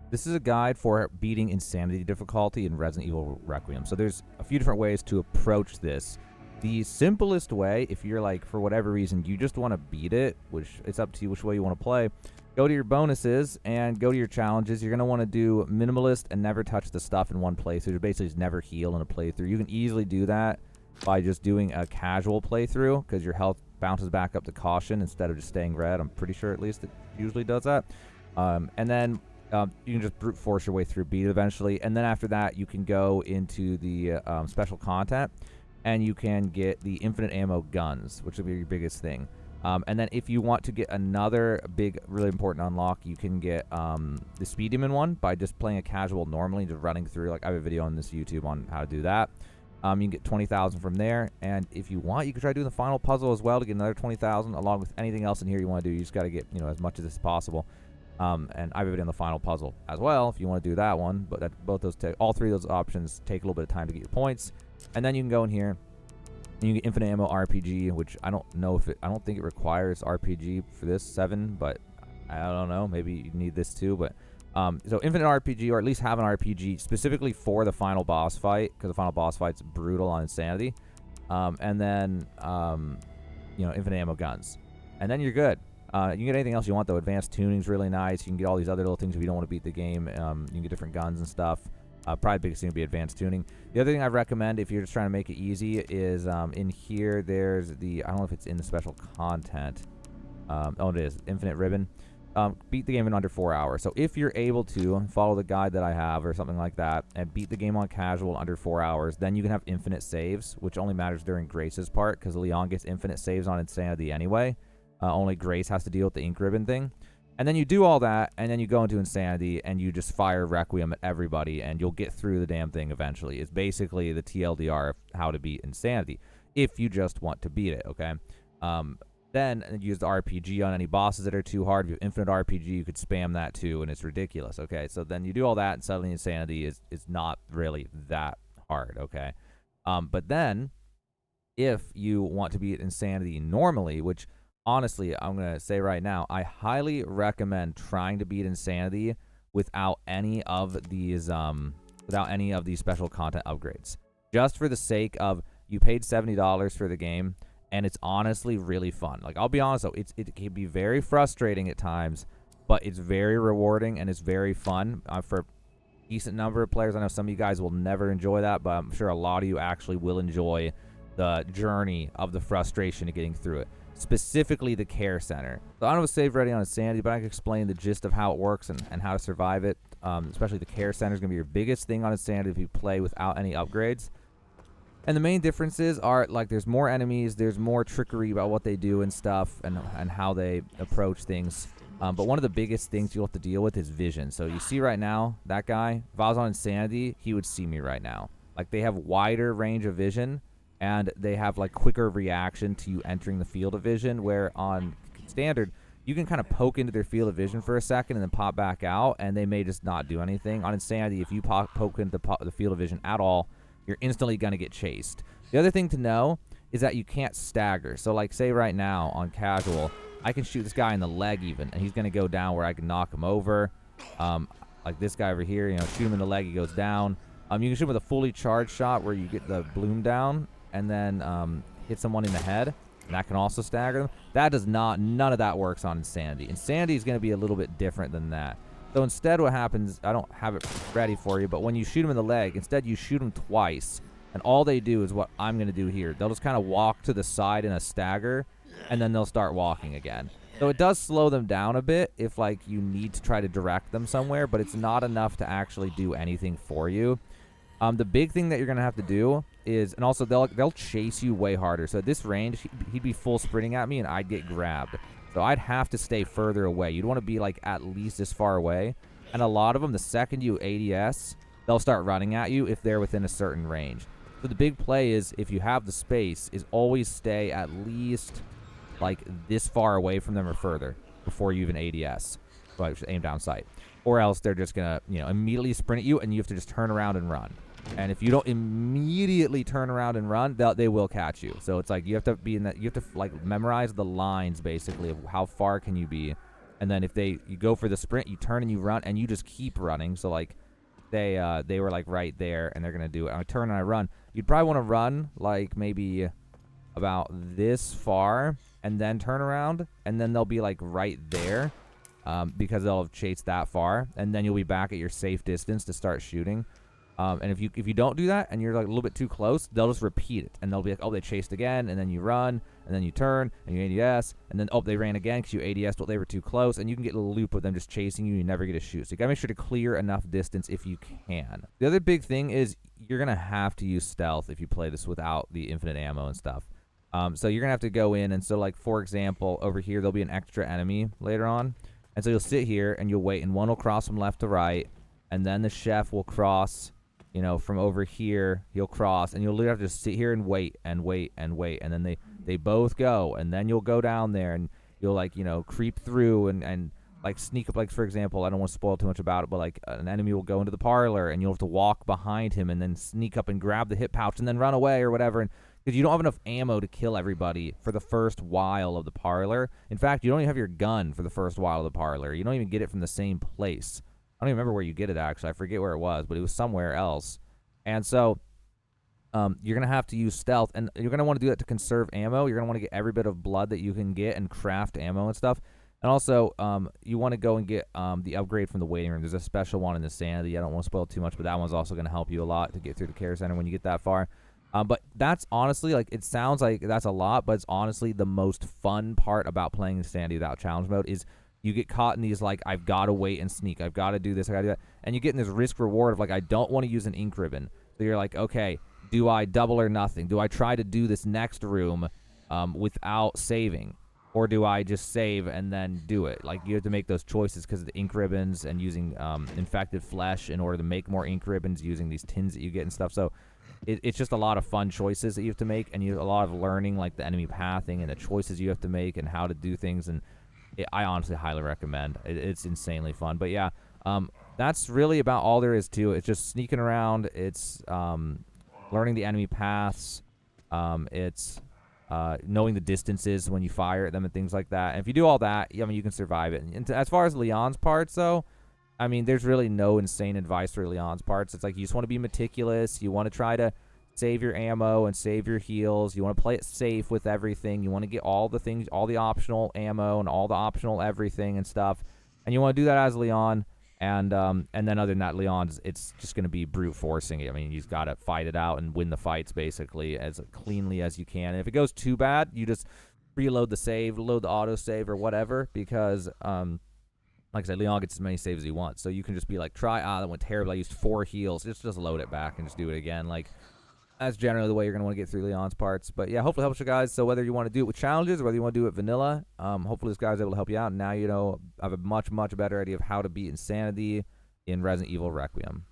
This is a guide for beating insanity difficulty in Resident Evil Requiem. So there's a few different ways to approach this. The simplest way, if you're like, for whatever reason, you just want to beat it, which it's up to you which way you want to play, go to your bonuses and go to your challenges. You're going to want to do minimalist and never touch the stuff in one playthrough. You basically just never heal in a playthrough. You can easily do that by just doing a casual playthrough because your health bounces back up to caution instead of just staying red. I'm pretty sure at least it usually does that. And then you can just brute force your way through, beat it eventually. And then after that, you can go into the special content and you can get the infinite ammo guns, which will be your biggest thing. And then if you want to get another big, really important unlock, you can get the speed demon one by just playing a casual normally, just running through. Like I have a video on this YouTube on how to do that. You can get 20,000 from there. And if you want, you can try doing the final puzzle as well to get another 20,000 along with anything else in here you want to do. You just got to get, as much of this as possible. And I have a video on the final puzzle as well if you want to do that one. But all three of those options take a little bit of time to get your points. And then you can go in here and you get infinite ammo RPG, which I don't think it requires RPG for this 7, but I don't know. Maybe you need this too. But so infinite RPG, or at least have an RPG specifically for the final boss fight, because the final boss fight's brutal on insanity. And then infinite ammo guns, and then you're good. You can get anything else you want though. Advanced tuning's really nice. You can get all these other little things if you don't want to beat the game. You can get different guns and stuff. Probably the biggest thing would be advanced tuning. The other thing I recommend if you're just trying to make it easy is in here there's I don't know if it's in the special content. Oh, it is. Infinite ribbon. Beat the game in under 4 hours. So if you're able to follow the guide that I have or something like that and beat the game on casual under 4 hours, then you can have infinite saves, which only matters during Grace's part because Leon gets infinite saves on Insanity anyway. Only Grace has to deal with the ink ribbon thing. And then you do all that, and then you go into Insanity, and you just fire Requiem at everybody, and you'll get through the damn thing eventually. It's basically the TLDR of how to beat Insanity, if you just want to beat it, okay? Then use the RPG on any bosses that are too hard. If you have infinite RPG, you could spam that too, and it's ridiculous, okay? So then you do all that, and suddenly Insanity is not really that hard, okay? But then, if you want to beat Insanity normally, which honestly, I'm going to say right now, I highly recommend trying to beat Insanity without any of these special content upgrades. Just for the sake of, you paid $70 for the game, and it's honestly really fun. Like, I'll be honest though, it can be very frustrating at times, but it's very rewarding and it's very fun for a decent number of players. I know some of you guys will never enjoy that, but I'm sure a lot of you actually will enjoy the journey of the frustration of getting through it. Specifically the care center. So I don't have a save ready on Insanity, but I can explain the gist of how it works and how to survive it. Especially the care center is going to be your biggest thing on Insanity if you play without any upgrades. And the main differences are, like, there's more enemies, there's more trickery about what they do and stuff, and how they approach things. But one of the biggest things you'll have to deal with is vision. So you see right now, that guy, if I was on Insanity, he would see me right now. Like, they have wider range of vision, and they have like quicker reaction to you entering the field of vision, where on standard you can kind of poke into their field of vision for a second and then pop back out, and they may just not do anything. On Insanity, if you poke into the field of vision at all, you're instantly going to get chased. The other thing to know is that you can't stagger. So like, say right now on casual, I can shoot this guy in the leg even, and he's going to go down where I can knock him over. Like this guy over here, shoot him in the leg, he goes down. You can shoot him with a fully charged shot where you get the bloom down and then hit someone in the head, and that can also stagger them. None of that works on Insanity. Insanity is going to be a little bit different than that. So instead what happens, I don't have it ready for you, but when you shoot them in the leg, instead you shoot them twice, and all they do is what I'm going to do here. They'll just kind of walk to the side in a stagger, and then they'll start walking again. So it does slow them down a bit if like you need to try to direct them somewhere, but it's not enough to actually do anything for you. The big thing that you're going to have to do is, and also they'll chase you way harder. So at this range, he'd be full sprinting at me and I'd get grabbed. So I'd have to stay further away. You'd want to be like at least this far away. And a lot of them, the second you ADS, they'll start running at you if they're within a certain range. So the big play is, if you have the space, is always stay at least like this far away from them or further before you even ADS. So I should aim down sight. Or else they're just going to, immediately sprint at you, and you have to just turn around and run. And if you don't immediately turn around and run, they will catch you. So it's like you have to be in that. You have to like memorize the lines basically of how far can you be, And then if you go for the sprint, you turn and you run, and you just keep running. So like they were like right there, and they're gonna do it. I turn and I run. You'd probably want to run like maybe about this far, and then turn around, and then they'll be like right there, because they'll have chased that far, and then you'll be back at your safe distance to start shooting. And if you don't do that and you're like a little bit too close, they'll just repeat it, and they'll be like, oh, they chased again, and then you run, and then you turn, and you ADS, and then, oh, they ran again because you ADS'd, well, they were too close, and you can get a loop of them just chasing you. You never get to shoot. So you gotta make sure to clear enough distance if you can. The other big thing is you're gonna have to use stealth if you play this without the infinite ammo and stuff. So you're gonna have to go in, and so like for example, over here there'll be an extra enemy later on, and so you'll sit here and you'll wait, and one will cross from left to right, and then the chef will cross. You know, from over here, he'll cross, and you'll literally have to just sit here and wait and wait and wait, and then they both go, and then you'll go down there, and you'll, like, you know, creep through and like, sneak up, like, for example, I don't want to spoil too much about it, but, like, an enemy will go into the parlor, and you'll have to walk behind him, and then sneak up and grab the hip pouch, and then run away or whatever, and because you don't have enough ammo to kill everybody for the first while of the parlor. In fact, you don't even have your gun for the first while of the parlor. You don't even get it from the same place. I don't even remember where you get it, actually. I forget where it was, but it was somewhere else. And so you're going to have to use stealth, and you're going to want to do that to conserve ammo. You're going to want to get every bit of blood that you can get and craft ammo and stuff. And also, you want to go and get the upgrade from the waiting room. There's a special one in the Sanity. I don't want to spoil too much, but that one's also going to help you a lot to get through the care center when you get that far. But that's honestly, like, it sounds like that's a lot, but it's honestly the most fun part about playing Insanity without challenge mode is you get caught in these, like, I've got to wait and sneak. I've got to do this. I got to do that. And you get in this risk-reward of, like, I don't want to use an ink ribbon. So you're like, okay, do I double or nothing? Do I try to do this next room without saving? Or do I just save and then do it? Like, you have to make those choices because of the ink ribbons and using infected flesh in order to make more ink ribbons using these tins that you get and stuff. So it's just a lot of fun choices that you have to make, and you have a lot of learning, like the enemy pathing and the choices you have to make and how to do things. And I honestly highly recommend. It's insanely fun. But yeah, that's really about all there is to it. It's just sneaking around. It's learning the enemy paths. It's knowing the distances when you fire at them and things like that. And if you do all that, I mean, you can survive it. And as far as Leon's parts, though, I mean, there's really no insane advice for Leon's parts. It's like you just want to be meticulous. You want to try to save your ammo and save your heals. You want to play it safe with everything. You want to get all the things, all the optional ammo and all the optional everything and stuff. And you want to do that as Leon. And then other than that, Leon's, it's just going to be brute forcing it. I mean, you've got to fight it out and win the fights basically as cleanly as you can. And if it goes too bad, you just reload the save, load the auto save or whatever, because like I said, Leon gets as many saves as he wants. So you can just be like, that went terrible. I used 4 heals. Just load it back and just do it again. Like, that's generally the way you're going to want to get through Leon's parts. But yeah, hopefully it helps you guys. So whether you want to do it with challenges or whether you want to do it vanilla, hopefully this guy's able to help you out. And now you know, I have a much, much better idea of how to beat Insanity in Resident Evil Requiem.